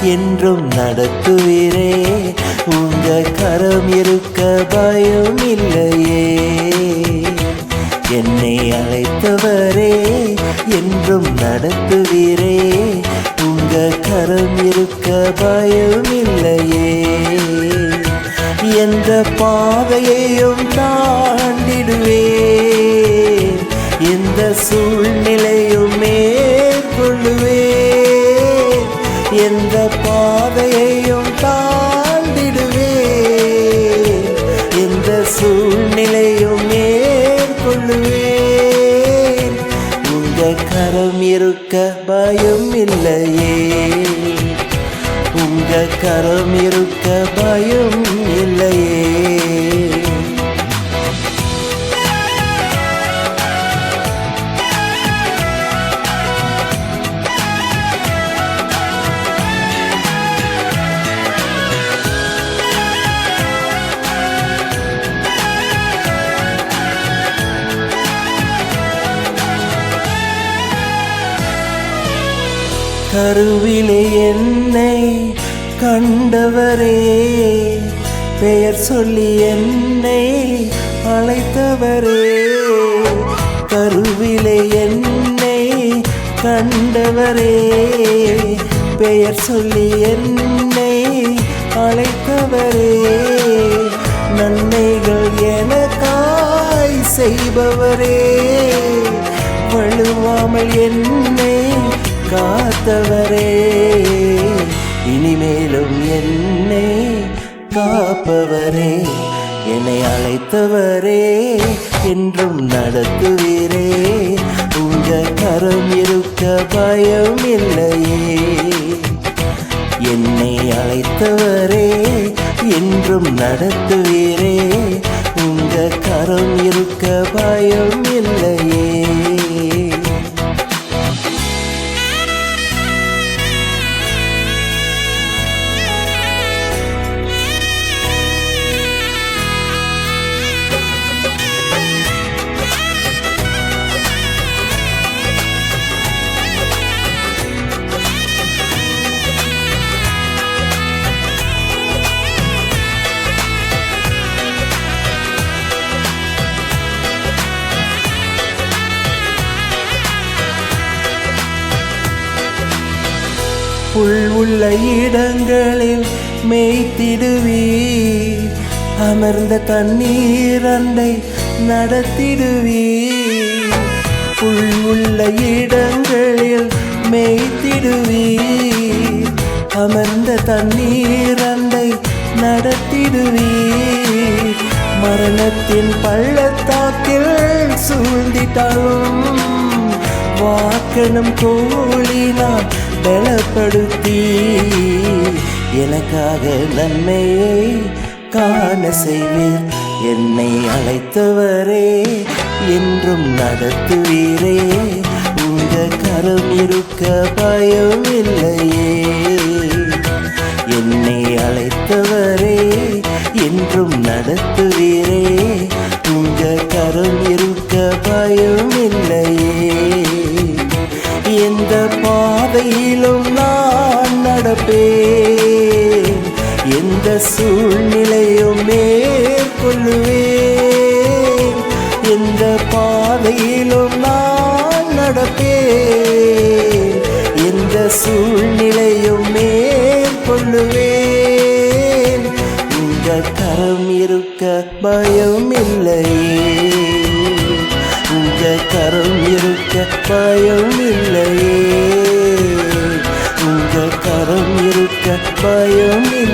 என்றும் நடத்துவீரே. உங்க கரம் இருக்க பயம் இல்லையே. என்னை அழைத்தவரே என்றும் நடத்துவீரே. உங்க கரம் இருக்க பயம் இல்லையே. எந்த பாதையையும் தாண்டிடுவே. எந்த சூழ்நிலையும் மேற்கொள்ளுவே. எந்த பாதையையும் தாண்டிடுவே. எந்த சூழ்நிலையும் மேற்கொள்ளுவேன். உங்க கரம் இருக்க பயம் இல்லையே. உங்க கரம் இருக்க பயம் இல்லையே. கருவிலே என்னை கண்டவரே. பெயர் சொல்லி என்னை அழைத்தவரே. கருவிலே என்னை கண்டவரே. பெயர் சொல்லி என்னை அழைத்தவரே. நன்மைகள் எனக்காய் செய்பவரே. வழுவாமல் என்னை காத்தவரே. இனிமேலும் என்னை காப்பவரே. என்னை அழைத்தவரே என்றும் நடத்துவீரே. உங்க கரம் இருக்க பயம் இல்லையே. என்னை அழைத்தவரே என்றும் நடத்துவீரே. உங்க கரம் இருக்க பயம் இல்லையே. புல் உள்ள இடங்களில் மேய்த்திடுவீர். அமர்ந்த தண்ணீர் அண்டை நடத்திடுவீர். புல் உள்ள இடங்களில் மேய்த்திடுவீர். அமர்ந்த தண்ணீர் அண்டை நடத்திடுவீர். மரணத்தின் பள்ளத்தாக்கில் சூழ்ந்திட்டாலும் வாக்கணும் தோழினான் பலப்படுத்தி எனக்காக நன்மையை காண செய்வீர். என்னை அழைத்தவரே என்றும் நடத்துவீரே. உங்க கரம் இருக்க பயம் இல்லையே. என்னை அழைத்தவரே என்றும் நடத்துவீரே. உங்க கரம் இருக்க பயம் இல்லையே. எந்த பாதையிலும் நான் நடப்பேன். எந்த சூழ்நிலையும் மேற்கொள்ளுவேன். எந்த பாதையிலும் நான் நடப்பேன். எந்த சூழ்நிலையும் மேற்கொள்ளுவேன். உங்க கரம் இருக்க பயம் இல்லையே. உங்க கரம் இருக்க பயம் இல்லையே. உங்க கரம் இருக்க பயம் இல்லை.